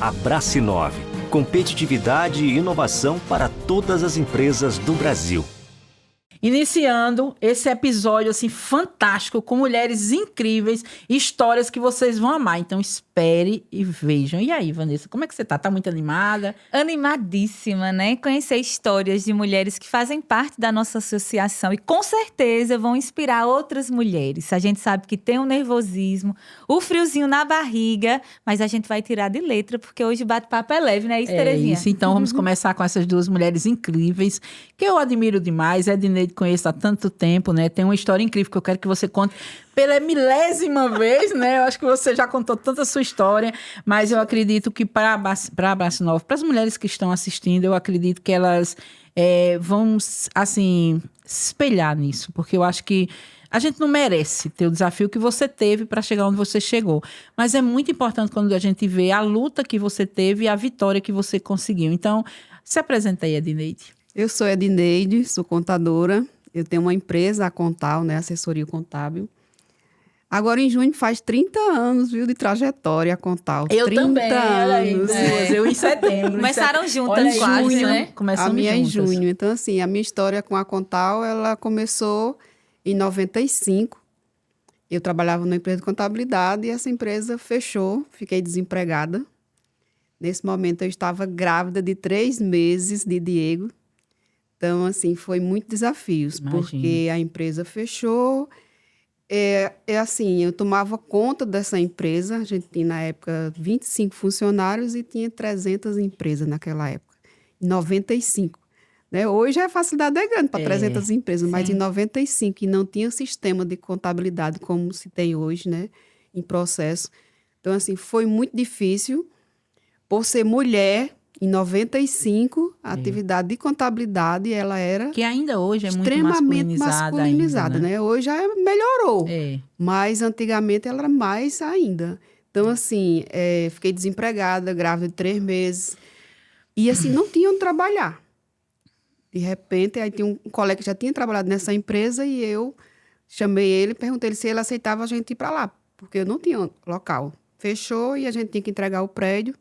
A Brasinove, competitividade e inovação para todas as empresas do Brasil. Iniciando esse episódio assim fantástico com mulheres incríveis, histórias que vocês vão amar. Então espere e vejam. E aí, Vanessa, como é que você tá? Tá muito animada? Animadíssima, né? Conhecer histórias de mulheres que fazem parte da nossa associação e com certeza vão inspirar outras mulheres. A gente sabe que tem um nervosismo, o friozinho na barriga, mas a gente vai tirar de letra porque hoje o bate-papo é leve, né? Isso, Terezinha? Isso, então vamos começar com essas duas mulheres incríveis que eu admiro demais. Edneide conheço há tanto tempo, né? Tem uma história incrível que eu quero que você conte pela milésima vez, né? Eu acho que você já contou tanta sua história, mas eu acredito que para a Brasinove, para as mulheres que estão assistindo, eu acredito que elas vão, assim, se espelhar nisso, porque eu acho que a gente não merece ter o desafio que você teve para chegar onde você chegou. Mas é muito importante quando a gente vê a luta que você teve e a vitória que você conseguiu. Então, se apresenta aí, Edneide. Eu sou Edneide, sou contadora. Eu tenho uma empresa, a Contal, né, assessoria contábil. Agora, em junho, faz 30 anos, viu, de trajetória a Contal. Eu 30 também, olha aí, anos. Eu em setembro. Começaram juntas Olha, quase, junho, né? Começamos A minha juntas. em junho. Então, assim, a minha história com a Contal, ela começou em 95. Eu trabalhava numa empresa de contabilidade e essa empresa fechou, fiquei desempregada. Nesse momento, eu estava grávida de 3 meses de Diego. Então, assim, foi muitos desafios, Imagino. porque a empresa fechou. Assim, eu tomava conta dessa empresa. A gente tinha, na época, 25 funcionários e tinha 300 empresas naquela época. Em 95. Né? Hoje a facilidade é grande para 300 empresas, mas em 95, e não tinha sistema de contabilidade como se tem hoje, né? Em processo. Então, assim, foi muito difícil. Por ser mulher, em 95, a atividade de contabilidade, ela era Que ainda hoje é muito extremamente masculinizada ainda, né? Hoje já melhorou, É. mas antigamente ela era mais ainda. Então, assim, fiquei desempregada, grávida de 3 meses, e assim, não tinha onde trabalhar. De repente, aí tinha um colega que já tinha trabalhado nessa empresa e eu chamei ele, perguntei se ele aceitava a gente ir para lá, porque eu não tinha local. Fechou e a gente tinha que entregar o prédio.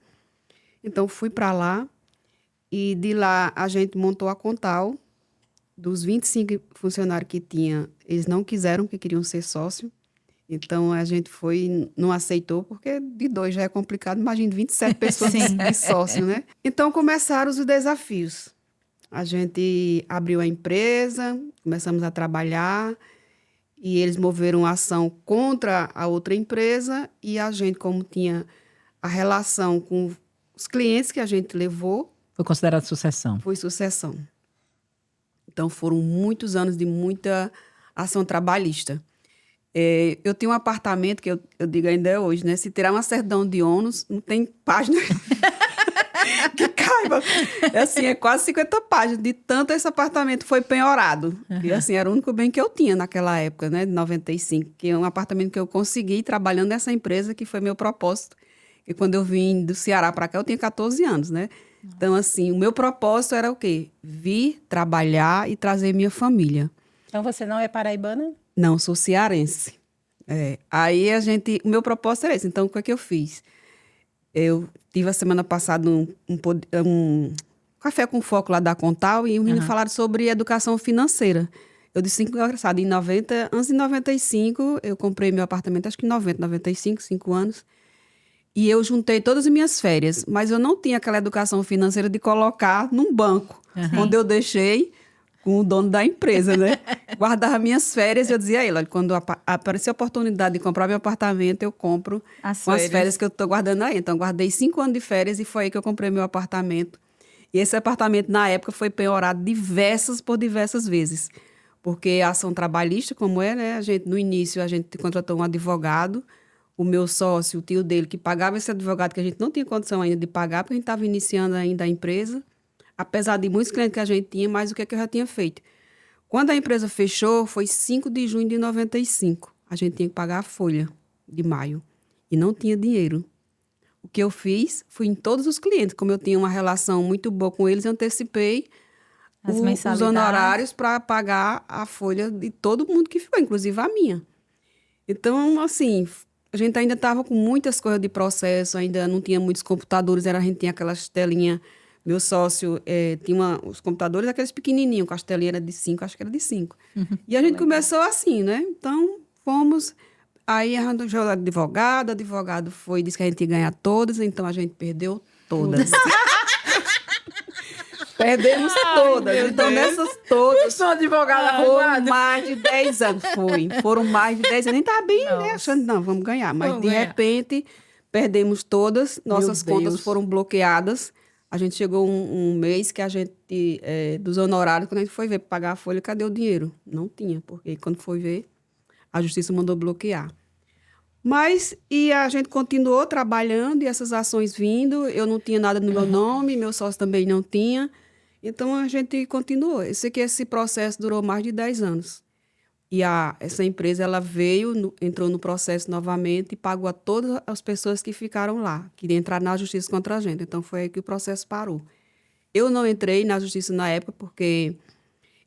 Então, fui para lá e de lá a gente montou a Contal. Dos 25 funcionários que tinha, eles não quiseram, porque queriam ser sócio. Então, a gente não aceitou, porque de 2 já é complicado. Imagina 27 pessoas de sócio, né? Então, começaram os desafios. A gente abriu a empresa, começamos a trabalhar e eles moveram ação contra a outra empresa e a gente, como tinha a relação com os clientes que a gente levou... Foi considerado sucessão. Foi sucessão. Então, foram muitos anos de muita ação trabalhista. Eu tinha um apartamento, que eu digo ainda é hoje, né? Se tirar uma certidão de ônus, não tem página que caiba. É quase 50 páginas. De tanto esse apartamento foi penhorado. E assim, era o único bem que eu tinha naquela época, né? De 95. Que é um apartamento que eu consegui trabalhando nessa empresa, que foi meu propósito. E quando eu vim do Ceará para cá, eu tinha 14 anos, né? Então, assim, o meu propósito era o quê? Vir, trabalhar e trazer minha família. Então, você não é paraibana? Não, sou cearense. Aí, o meu propósito era esse. Então, o que é que eu fiz? Eu tive a semana passada um café com foco lá da Contal e os meninos falaram sobre educação financeira. Eu disse, engraçado, antes de 95, eu comprei meu apartamento, acho que em 95, 5 anos. E eu juntei todas as minhas férias, mas eu não tinha aquela educação financeira de colocar num banco, onde eu deixei com o dono da empresa, né? Guardava minhas férias e eu dizia a ele, olha, quando aparecer a oportunidade de comprar meu apartamento, eu compro com as férias que eu estou guardando aí. Então, guardei 5 anos de férias e foi aí que eu comprei meu apartamento. E esse apartamento, na época, foi penhorado por diversas vezes. Porque a ação trabalhista, como né? No início, a gente contratou um advogado. O meu sócio, o tio dele, que pagava esse advogado, que a gente não tinha condição ainda de pagar, porque a gente estava iniciando ainda a empresa, apesar de muitos clientes que a gente tinha, mas o que eu já tinha feito? Quando a empresa fechou, foi 5 de junho de 95. A gente tinha que pagar a folha de maio e não tinha dinheiro. O que eu fiz, fui em todos os clientes, como eu tinha uma relação muito boa com eles, antecipei os honorários para pagar a folha de todo mundo que ficou, inclusive a minha. Então, assim, a gente ainda estava com muitas coisas de processo, ainda não tinha muitos computadores, a gente tinha aquelas telinhas. Meu sócio tinha os computadores, aqueles pequenininhos, com as telinhas era de 5, acho que era de 5. E a gente começou assim, né? Então, fomos. Aí arranjou o advogado foi, disse que a gente ia ganhar todas, então a gente perdeu todas. Perdemos todas. Então, nessas todas. Sou advogada Foram arrumada. mais de 10 anos. Foram mais de 10 anos. Nem estava bem, né? Achando, não, vamos ganhar. Mas, Vamos de ganhar. repente, perdemos todas. Nossas Meu contas Deus. foram bloqueadas. A gente chegou um mês que a gente, dos honorários, quando a gente foi ver para pagar a folha, cadê o dinheiro? Não tinha, porque quando foi ver, a justiça mandou bloquear. Mas, e a gente continuou trabalhando, e essas ações vindo, eu não tinha nada no meu nome, meu sócio também não tinha. Então, a gente continuou. Eu sei que esse processo durou mais de 10 anos. E essa empresa, ela veio, entrou no processo novamente e pagou a todas as pessoas que ficaram lá, que entraram na justiça contra a gente. Então, foi aí que o processo parou. Eu não entrei na justiça na época porque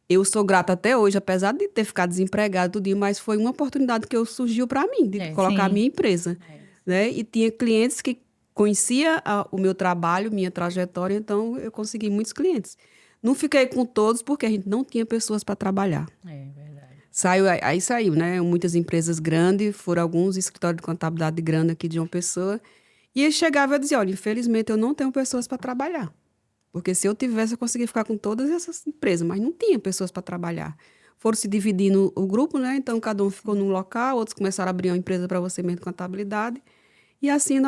eu sou grata até hoje, apesar de ter ficado desempregada tudinho, mas foi uma oportunidade que surgiu para mim, de colocar a sim. minha empresa. Né? E tinha clientes que conheciam o meu trabalho, minha trajetória, então eu consegui muitos clientes. Não fiquei com todos porque a gente não tinha pessoas para trabalhar. É verdade. Saiu, né? Muitas empresas grandes, foram alguns escritórios de contabilidade grande aqui de uma pessoa. E ele chegava e dizia, olha, infelizmente eu não tenho pessoas para trabalhar. Porque se eu tivesse, eu conseguia ficar com todas essas empresas, mas não tinha pessoas para trabalhar. Foram se dividindo o grupo, né? Então, cada um ficou num local, outros começaram a abrir uma empresa para você mesmo de contabilidade. E assim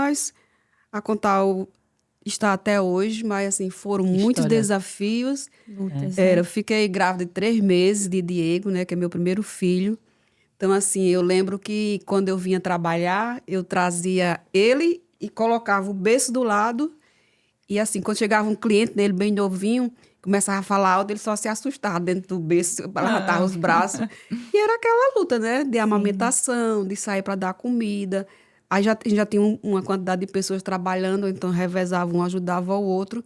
a Contal está até hoje, mas assim, foram muitos História. desafios. Lutas, Eu fiquei grávida de 3 meses de Diego, né? Que é meu primeiro filho. Então, assim, eu lembro que quando eu vinha trabalhar, eu trazia ele e colocava o berço do lado. E assim, quando chegava um cliente dele bem novinho, começava a falar alto, ele só se assustava dentro do berço, levantar os braços. E era aquela luta, né? De amamentação, de sair para dar comida. Aí já tinha uma quantidade de pessoas trabalhando, então revezava um, ajudava o outro.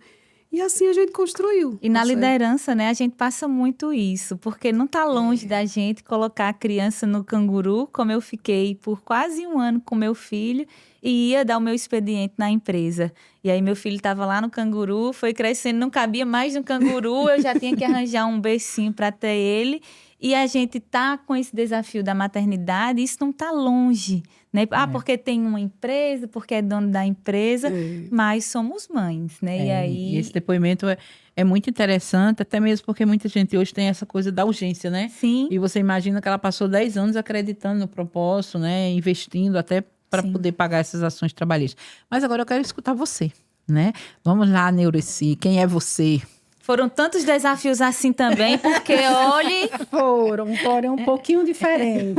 E assim a gente construiu. E na Você- liderança, né, a gente passa muito isso, porque não está longe da gente colocar a criança no canguru, como eu fiquei por quase um ano com meu filho, e ia dar o meu expediente na empresa. E aí meu filho estava lá no canguru, foi crescendo, não cabia mais no canguru, eu já tinha que arranjar um bercinho para ter ele. E a gente tá com esse desafio da maternidade, isso não está longe, né? Porque tem uma empresa, porque é dono da empresa, mas somos mães, né? E aí... E esse depoimento é muito interessante, até mesmo porque muita gente hoje tem essa coisa da urgência, né? Sim. E você imagina que ela passou 10 anos acreditando no propósito, né? Investindo até para Sim. poder pagar essas ações trabalhistas. Mas agora eu quero escutar você, né? Vamos lá, Neureci, quem é você? Foram tantos desafios assim também, porque, olhe... Porém um pouquinho diferente.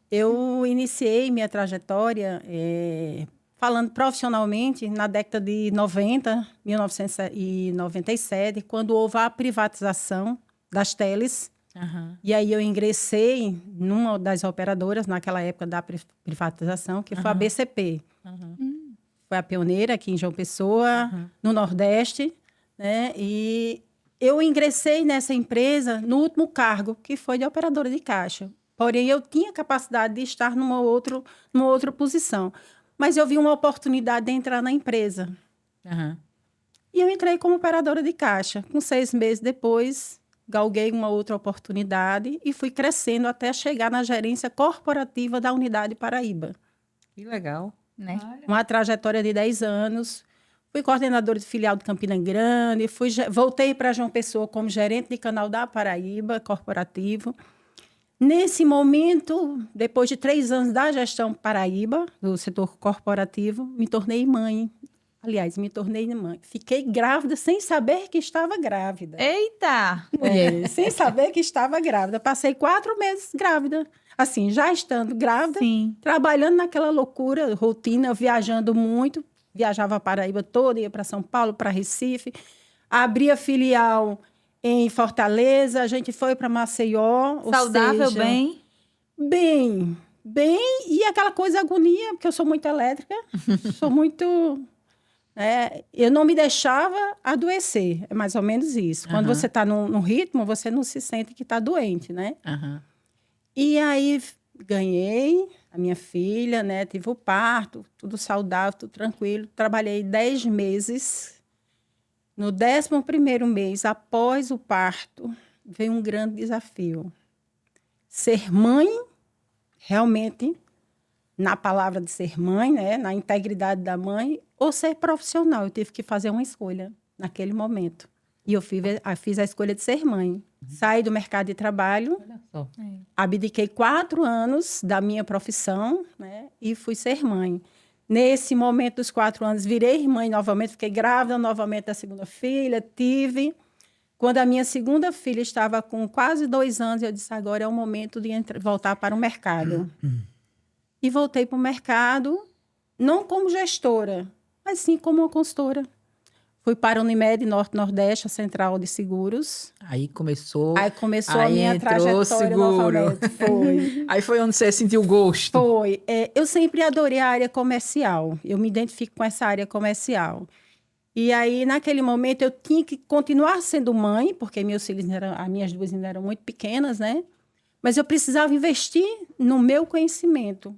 Eu iniciei minha trajetória falando profissionalmente na década de 90, 1997, quando houve a privatização das teles. E aí eu ingressei numa das operadoras, naquela época da privatização, que foi a BCP. Foi a pioneira aqui em João Pessoa, no Nordeste, né? E eu ingressei nessa empresa no último cargo, que foi de operadora de caixa. Porém, eu tinha capacidade de estar numa outra posição. Mas eu vi uma oportunidade de entrar na empresa. E eu entrei como operadora de caixa. Com 6 meses depois, galguei uma outra oportunidade e fui crescendo até chegar na gerência corporativa da Unidade Paraíba. Que legal. Né? Uma trajetória de 10 anos. Fui coordenadora de filial de Campina Grande, voltei para João Pessoa como gerente de canal da Paraíba, corporativo. Nesse momento, depois de 3 anos da gestão Paraíba, do setor corporativo, me tornei mãe. Aliás, me tornei mãe. Fiquei grávida sem saber que estava grávida. Eita! Sem saber que estava grávida. Passei 4 meses grávida. Assim, já estando grávida, Sim. trabalhando naquela loucura, rotina, viajando muito. Viajava a Paraíba toda, ia para São Paulo, para Recife. Abria filial em Fortaleza, a gente foi para Maceió. Saudável, ou seja, bem? Bem, e aquela coisa agonia, porque eu sou muito elétrica, sou muito... eu não me deixava adoecer, é mais ou menos isso. Quando você está no ritmo, você não se sente que está doente, né? E aí ganhei, a minha filha, né? Tive o parto, tudo saudável, tudo tranquilo. Trabalhei 10 meses. No 11º mês, após o parto, veio um grande desafio. Ser mãe, realmente, na palavra de ser mãe, né? Na integridade da mãe, ou ser profissional. Eu tive que fazer uma escolha naquele momento. E eu fiz a escolha de ser mãe. Saí do mercado de trabalho, abdiquei 4 anos da minha profissão, né? E fui ser mãe. Nesse momento dos 4 anos, virei mãe novamente, fiquei grávida novamente da segunda filha, tive. Quando a minha segunda filha estava com quase 2 anos, eu disse, agora é o momento de voltar para o mercado. E voltei para o mercado, não como gestora, mas sim como uma consultora. Fui para a Unimed Norte-Nordeste, a Central de Seguros. Aí começou. Aí começou a aí minha entrou trajetória seguro. novamente. Foi. Aí foi onde você sentiu o gosto. Foi. Eu sempre adorei a área comercial. Eu me identifico com essa área comercial. E aí, naquele momento, eu tinha que continuar sendo mãe, porque meus filhos as minhas 2 ainda eram muito pequenas, né? Mas eu precisava investir no meu conhecimento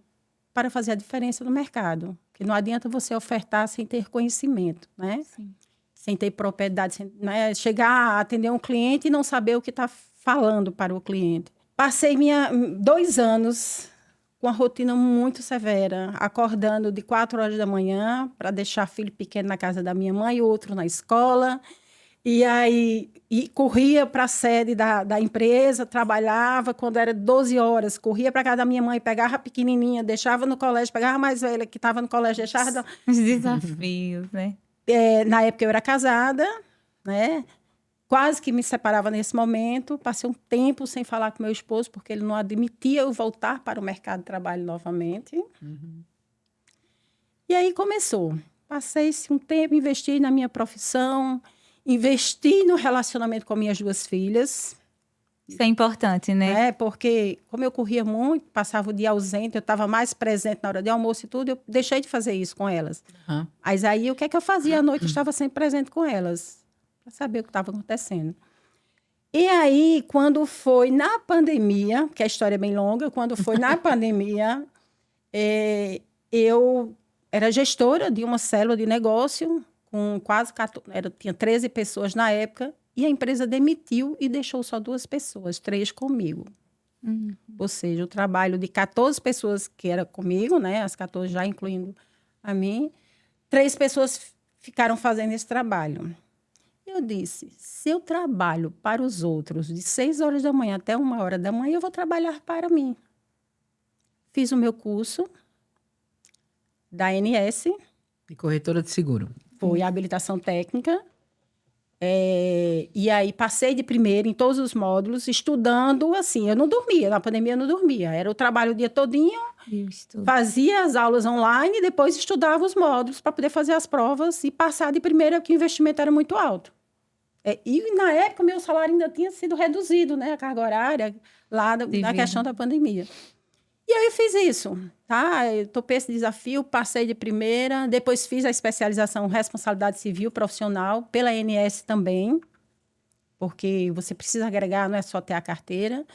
para fazer a diferença no mercado. Porque não adianta você ofertar sem ter conhecimento, né? Sim. Sem ter propriedade, né? Chegar a atender um cliente e não saber o que está falando para o cliente. Passei 2 anos com uma rotina muito severa, acordando de 4 horas da manhã para deixar filho pequeno na casa da minha mãe e outro na escola. E aí corria para a sede da empresa, trabalhava. Quando era 12 horas, corria para casa da minha mãe, pegava a pequenininha, deixava no colégio, pegava a mais velha que estava no colégio, deixava... Os desafios, né? Na época eu era casada, né? Quase que me separava nesse momento. Passei um tempo sem falar com meu esposo, porque ele não admitia eu voltar para o mercado de trabalho novamente. E aí começou. Passei-se um tempo, investi na minha profissão, investi no relacionamento com minhas 2 filhas. Isso é importante, né? Porque como eu corria muito, passava o dia ausente, eu estava mais presente na hora de almoço e tudo, eu deixei de fazer isso com elas. Mas aí, o que é que eu fazia à noite? Eu estava sempre presente com elas, para saber o que estava acontecendo. E aí, quando foi na pandemia, que a história é bem longa, quando foi na pandemia, eu era gestora de uma célula de negócio, com quase 14, tinha 13 pessoas na época, e a empresa demitiu e deixou só 2 pessoas, 3 comigo. Ou seja, o trabalho de 14 pessoas que era comigo, né? As 14 já incluindo a mim, 3 pessoas ficaram fazendo esse trabalho. Eu disse, se eu trabalho para os outros de 6 horas da manhã até 1 hora da manhã, eu vou trabalhar para mim. Fiz o meu curso da ANS. De corretora de seguro. Foi a habilitação técnica. E aí passei de primeira em todos os módulos, estudando assim. Eu não dormia, na pandemia eu não dormia. Era o trabalho o dia todinho, fazia as aulas online e depois estudava os módulos para poder fazer as provas e passar de primeira, que o investimento era muito alto. E na época meu salário ainda tinha sido reduzido, né? A carga horária lá na questão da pandemia. E aí eu fiz isso, tá? Eu topei esse desafio, passei de primeira, depois fiz a especialização Responsabilidade Civil Profissional pela ANS também, porque você precisa agregar, não é só ter a carteira.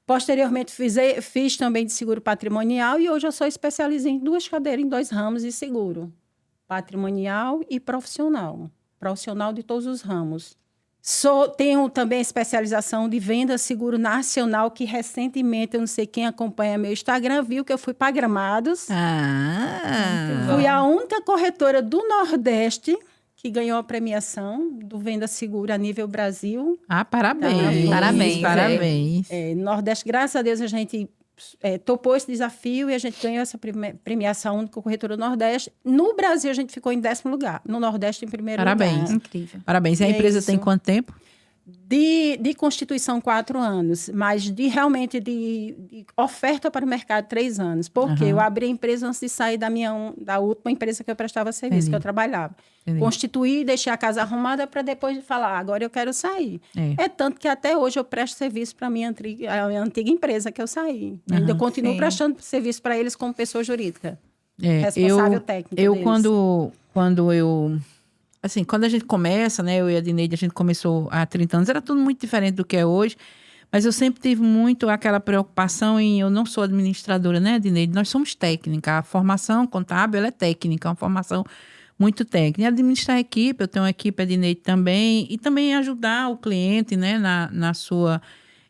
Posteriormente, fiz também de seguro patrimonial e hoje eu sou especializada em 2 cadeiras, em 2 ramos de seguro, patrimonial e profissional. Profissional de todos os ramos. Tenho também especialização de venda seguro nacional, que recentemente, eu não sei quem acompanha meu Instagram, viu que eu fui para Gramados. Fui a única corretora do Nordeste que ganhou a premiação do Venda Seguro a nível Brasil. Parabéns. Parabéns. Nordeste, graças a Deus, a gente topou esse desafio e a gente ganhou essa premiação única corretora do Nordeste. No Brasil, a gente ficou em 10º lugar. No Nordeste, em primeiro lugar. Incrível. Parabéns. E a empresa tem quanto tempo? De constituição, 4 anos, mas realmente de oferta para o mercado, 3 anos. Porque eu abri a empresa antes de sair da última empresa que eu prestava serviço, que eu trabalhava. Constituí, deixei a casa arrumada para depois falar, agora eu quero sair. Tanto que até hoje eu presto serviço para a minha antiga empresa que eu saí. Ainda continuo prestando serviço para eles como pessoa jurídica. Responsável técnica deles. Quando a gente começa, né, eu e a Dineide, a gente começou há 30 anos, era tudo muito diferente do que é hoje, Mas eu sempre tive muito aquela preocupação em... Eu não sou administradora, né, Adneide? Nós somos técnica. A formação contábil, ela é técnica, é uma formação muito técnica. E administrar a equipe, eu tenho uma equipe, Adneide, também. E também ajudar o cliente, né, na sua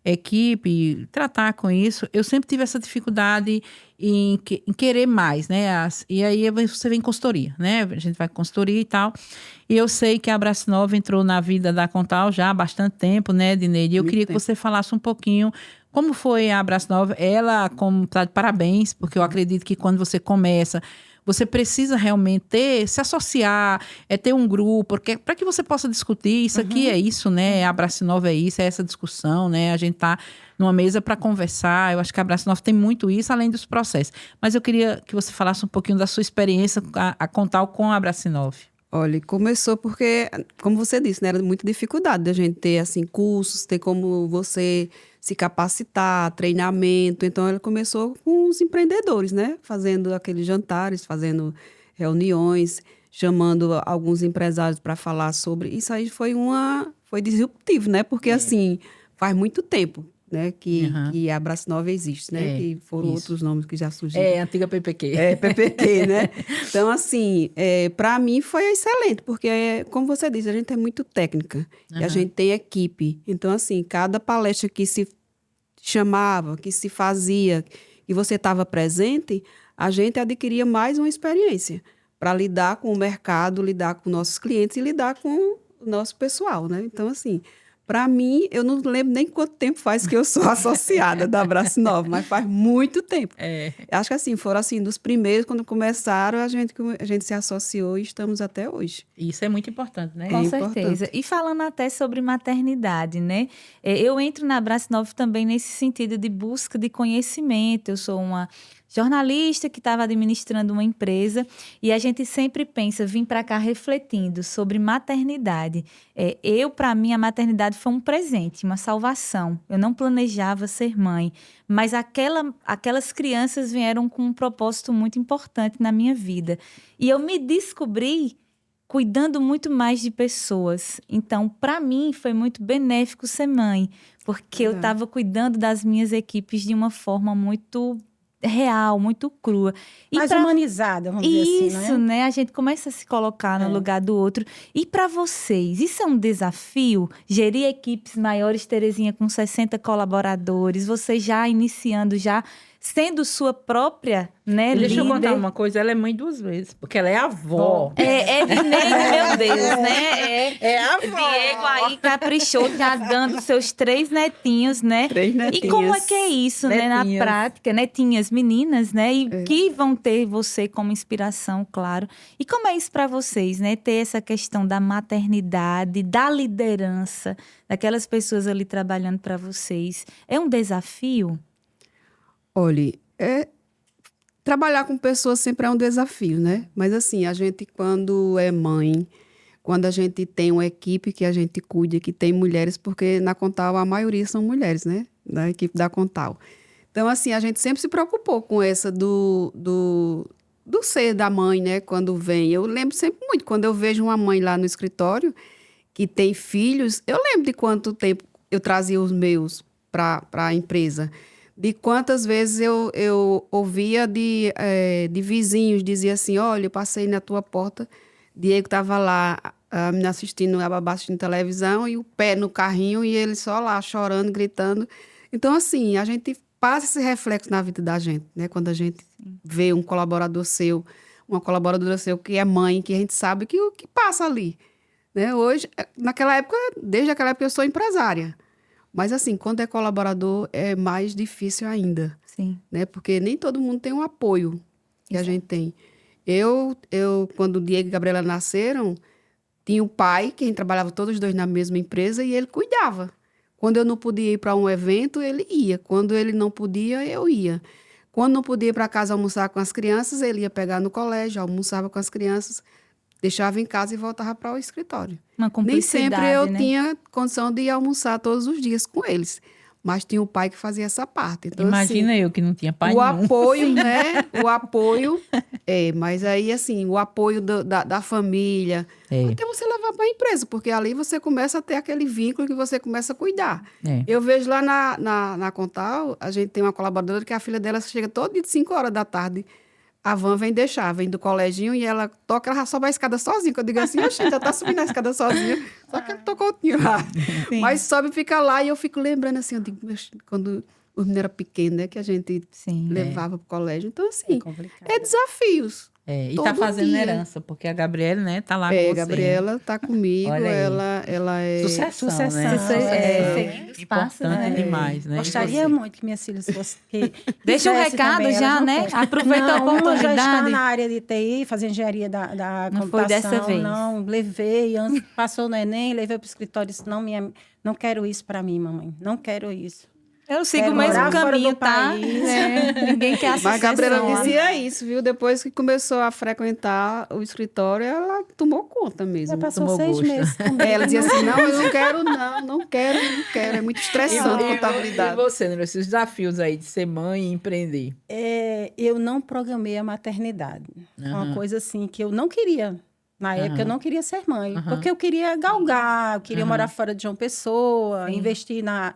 equipe, tratar com isso. Eu sempre tive essa dificuldade em querer mais, né? E aí você vem em consultoria, né? A gente vai com consultoria e tal. E eu sei que a Abraço Nova entrou na vida da Contal já há bastante tempo, né, Adneide? E eu queria que você falasse um pouquinho como foi a Abraço Nova. Ela, como tá de parabéns, porque eu acredito que quando você começa, você precisa realmente se associar, ter um grupo, para que você possa discutir. Isso aqui é isso, né? A Abraço Nova é isso, é essa discussão, né? A gente tá numa mesa para conversar. Eu acho que a Abraço Nova tem muito isso, além dos processos. Mas eu queria que você falasse um pouquinho da sua experiência a Contal com a Abraço Nova. Olha, começou porque, como você disse, né, era muita dificuldade da gente ter, assim, cursos, ter como você se capacitar, treinamento. Então, ela começou com os empreendedores, né? Fazendo aqueles jantares, fazendo reuniões, chamando alguns empresários para falar sobre... Isso aí foi disruptivo, né? Porque, assim, faz muito tempo, né, que a Abraço Nova existe, né? Que foram outros nomes que já surgiram. Antiga PPQ. PPQ, né? Então, assim, para mim foi excelente, porque, como você disse, a gente é muito técnica e a gente tem equipe. Então, assim, cada palestra que se chamava, que se fazia, e você estava presente, a gente adquiria mais uma experiência para lidar com o mercado, lidar com nossos clientes e lidar com o nosso pessoal, né? Então, assim... Para mim, eu não lembro nem quanto tempo faz que eu sou associada da Abraço Nova, mas faz muito tempo. Acho que assim, foram assim, dos primeiros, quando começaram, a gente se associou e estamos até hoje. Isso é muito importante, né? Com certeza. E falando até sobre maternidade, né? Eu entro na Abraço Nova também nesse sentido de busca de conhecimento. Eu sou uma jornalista que estava administrando uma empresa e a gente sempre pensa, vim para cá refletindo sobre maternidade. Para mim, a maternidade foi um presente, uma salvação. Eu não planejava ser mãe, mas aquelas crianças vieram com um propósito muito importante na minha vida. E eu me descobri cuidando muito mais de pessoas. Então, para mim, foi muito benéfico ser mãe, porque eu estava cuidando das minhas equipes de uma forma muito real, muito crua. E mais humanizada, vamos dizer assim, né? Isso, né? A gente começa a se colocar no lugar do outro. E para vocês, isso é um desafio? Gerir equipes maiores, Terezinha, com 60 colaboradores, você já iniciando, já sendo sua própria, né, Deixa eu líder. contar uma coisa, ela é mãe 2 vezes, porque ela é avó. Meu Deus, né? É a avó. Diego aí caprichou, tá dando seus 3 netinhos, né? 3 netinhas. E como é que é isso, né, na prática? Netinhas, meninas, né? E que vão ter você como inspiração, claro. E como é isso para vocês, né? Ter essa questão da maternidade, da liderança, daquelas pessoas ali trabalhando para vocês. É um desafio? Olha, trabalhar com pessoas sempre é um desafio, né? Mas assim, a gente quando é mãe, quando a gente tem uma equipe que a gente cuida, que tem mulheres, porque na Contal a maioria são mulheres, né? Da equipe da Contal. Então, assim, a gente sempre se preocupou com essa do ser da mãe, né? Quando vem. Eu lembro sempre muito, quando eu vejo uma mãe lá no escritório que tem filhos, eu lembro de quanto tempo eu trazia os meus para a empresa. De quantas vezes eu ouvia de vizinhos, dizia assim, olha, eu passei na tua porta, Diego estava lá me assistindo, a babá assistindo televisão, e o pé no carrinho, e ele só lá chorando, gritando. Então, assim, a gente passa esse reflexo na vida da gente, né? Quando a gente vê um colaborador seu, uma colaboradora seu que é mãe, que a gente sabe que o que passa ali, né? Hoje, desde aquela época eu sou empresária. Mas, assim, quando é colaborador, é mais difícil ainda. Sim. Né? Porque nem todo mundo tem o apoio que a gente tem. Eu, quando o Diego e a Gabriela nasceram, tinha o pai, que a gente trabalhava todos os dois na mesma empresa, e ele cuidava. Quando eu não podia ir para um evento, ele ia. Quando ele não podia, eu ia. Quando não podia ir para casa almoçar com as crianças, ele ia pegar no colégio, almoçava com as crianças, deixava em casa e voltava para o escritório. Uma cumplicidade, nem sempre eu né? tinha condição de ir almoçar todos os dias com eles. Mas tinha o pai que fazia essa parte. Então, Imagina assim, eu que não tinha pai o nenhum. apoio, né? O apoio Mas aí, assim, o apoio da família, até você levar para a empresa, porque ali você começa a ter aquele vínculo que você começa a cuidar. Eu vejo lá na Contal, a gente tem uma colaboradora que a filha dela chega todo dia de 5 horas da tarde, a van vem do coleginho e ela toca, ela sobe a escada sozinha. Que eu digo assim, oxe, já tá subindo a escada sozinha. Só que ela tocou o tio lá. Sim. Mas sobe e fica lá e eu fico lembrando assim, eu digo, quando os meninos eram pequenos, né, que a gente levava pro colégio. Então, assim, é desafios. E todo tá fazendo dia. herança, porque a Gabriela, né, tá lá com você. A Gabriela tá comigo, Olha aí. ela é... Sucessão, Sucessão, né? seguindo os passos, Importante né? demais, né? Gostaria E você? muito que minhas filhas fossem. Deixa um fizesse recado também, já, elas não né? querem. Aproveita a Não, uma já está oportunidade. na área de TI, fazendo engenharia da Não foi computação. dessa vez. Não, levei, passou no Enem, levei para o escritório e disse, não quero isso para mim, mamãe. Não quero isso. Eu sigo Quero o mesmo morar fora caminho, do tá? país. Ninguém quer a Mas a Gabriela sucessão, dizia isso, viu? Depois que começou a frequentar o escritório, ela tomou conta mesmo. Já passou tomou 6 gosto. meses comigo. Ela dizia assim, não, eu não quero, não quero. É muito estressante E contabilidade. você, né? Os desafios aí de ser mãe e empreender. Eu não programei a maternidade. Uma coisa assim que eu não queria. Na época, eu não queria ser mãe. Porque eu queria galgar, eu queria morar fora de João Pessoa, investir na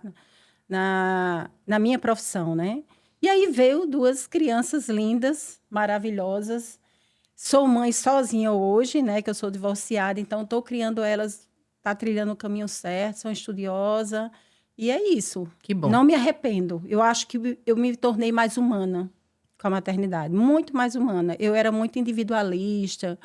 minha profissão, né? E aí veio 2 crianças lindas, maravilhosas. Sou mãe sozinha hoje, né? Que eu sou divorciada, então estou criando elas, tá trilhando o caminho certo, sou estudiosa. E é isso. Que bom. Não me arrependo. Eu acho que eu me tornei mais humana com a maternidade, muito mais humana. Eu era muito individualista,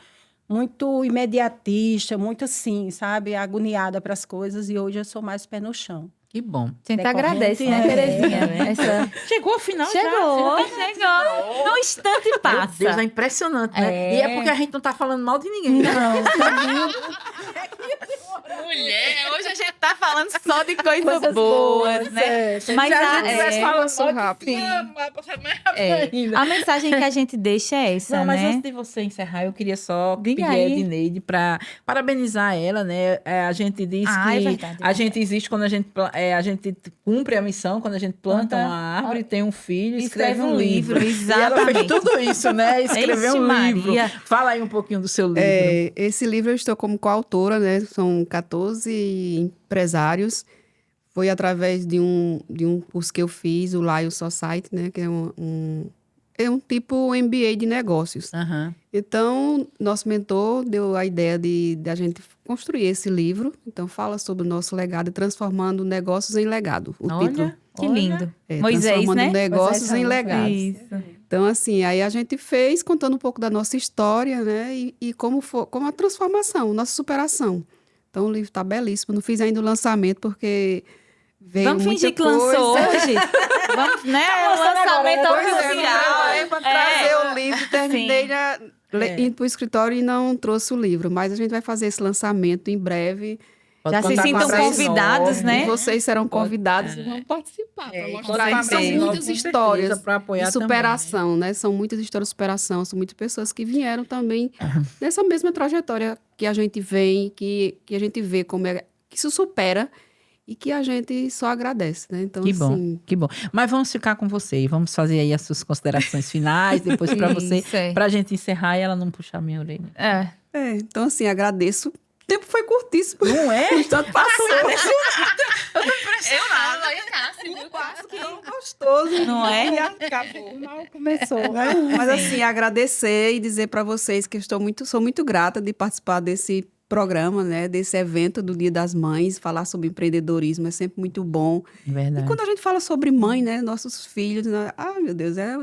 muito imediatista, muito assim, sabe? Agoniada para as coisas, e hoje eu sou mais pé no chão. Que bom. A gente Decorrente, agradece, né, Terezinha? Essa... Chegou ao final Chegou. Num instante já. Meu passa. Deus, é impressionante, né? E é porque a gente não tá falando mal de ninguém. Né? Mulher, hoje a gente tá falando só de coisas boas, né? Mas Se a gente tivesse falando Passou mal de rápido. a mensagem que a gente deixa é essa, Não, mas né? antes de você encerrar, eu queria só Diga pedir a aí. Edneide para parabenizar ela, né? A gente diz Ah, que é verdade, a gente existe quando a gente cumpre a missão, quando a gente planta Planta- uma árvore, tem um filho, escreve Escreve um um livro. livro, E ela fez exatamente. tudo isso, né? Escreveu Ixi, um livro. Maria. Fala aí um pouquinho do seu livro. Esse livro eu estou como coautora, né? São 14 empresários. Foi através de um curso que eu fiz, o Lion Society, né? Que é um tipo MBA de negócios. Aham. Então, nosso mentor deu a ideia de a gente construir esse livro. Então, fala sobre o nosso legado e transformando negócios em legado. O título. Que lindo. É, Moisés, transformando né? negócios Moisés em Ramos, legados. Isso. Então, assim, aí a gente fez contando um pouco da nossa história, né? E como a transformação, nossa superação. Então, o livro está belíssimo. Não fiz ainda o lançamento, porque veio Vamos muita fingir que lançou coisa. hoje? Vamos, né? O lançamento Pois é, oficial. para trazer o livro, terminei indo para o escritório e não trouxe o livro. Mas a gente vai fazer esse lançamento em breve. Pode Já se contar com sintam a Brasil convidados, Nova. né? E vocês serão convidados e vão participar. Para pode mostrar. contar E são com muitas certeza, histórias pra apoiar de superação, né? São muitas histórias de superação. São muitas pessoas que vieram também nessa mesma trajetória que a gente vem, que a gente vê como é que se supera e que a gente só agradece, né? Então, Que bom, assim, que bom. Mas vamos ficar com você e vamos fazer aí as suas considerações finais, depois para você, Isso, é. pra gente encerrar e ela não puxar minha orelha. então, assim, agradeço. O tempo foi curtíssimo. Não é? Tanto passou. Eu Gostoso. Não é? E acabou. Mal começou. Mas assim, agradecer e dizer para vocês que sou muito grata de participar desse programa, né, desse evento do Dia das Mães. Falar sobre empreendedorismo é sempre muito bom. Verdade. E quando a gente fala sobre mãe, né, nossos filhos, né, meu Deus, é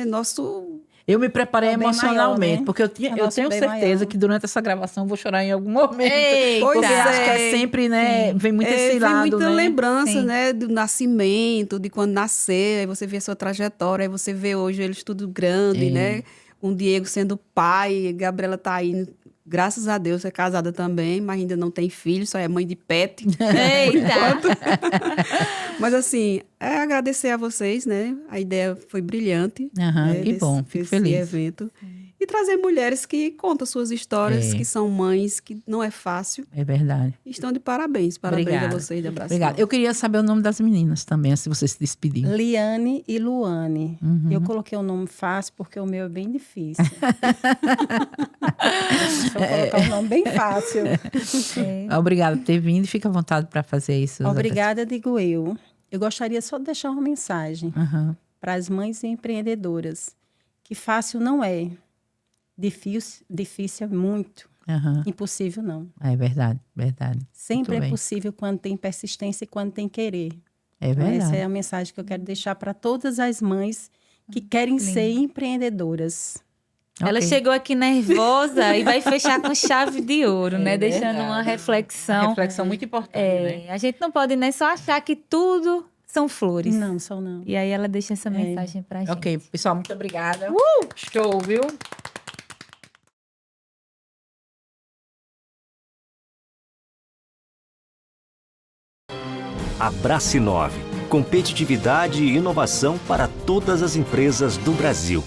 nosso... Eu me preparei É o bem emocionalmente, maior, né? porque eu É tenho nosso bem certeza maior. que durante essa gravação eu vou chorar em algum momento. Eita! Porque Pois acho que é é. sempre, né, vem muito esse vem lado, muita né? lembrança, Sim. né, do nascimento, de quando nascer, aí você vê a sua trajetória, aí você vê hoje eles tudo grande, né, com o Diego sendo pai, Gabriela tá aí, graças a Deus, é casada também, mas ainda não tem filho, só é mãe de pet. Eita! Mas assim, agradecer a vocês, né, a ideia foi brilhante. Aham, né, que bom, fico desse feliz. evento. E trazer mulheres que contam suas histórias, É. que são mães, que não é fácil. É verdade. Estão de parabéns. Parabéns Obrigada. a vocês da Abraço. Obrigada. Eu queria saber o nome das meninas também, antes de você se despedir. Liane e Luane. Uhum. Eu coloquei o nome fácil porque o meu é bem difícil. Deixa eu colocar um nome bem fácil. Obrigada por ter vindo e fica à vontade para fazer isso. Obrigada, digo eu. Eu gostaria só de deixar uma mensagem Uhum. para as mães empreendedoras, que fácil não é, difícil é muito, Uhum. impossível não. É verdade, verdade. Sempre Muito é bem. possível quando tem persistência e quando tem querer. É Então, verdade. essa é a mensagem que eu quero deixar para todas as mães que querem ser empreendedoras. Ela Ok. chegou aqui nervosa e vai fechar com chave de ouro, né? Deixando verdade. uma reflexão. Reflexão muito importante, né? A gente não pode nem só achar que tudo são flores. Não, só não. E aí ela deixa essa mensagem pra gente. Ok, pessoal, muito obrigada. Show, viu? Abrace 9. Competitividade e inovação para todas as empresas do Brasil.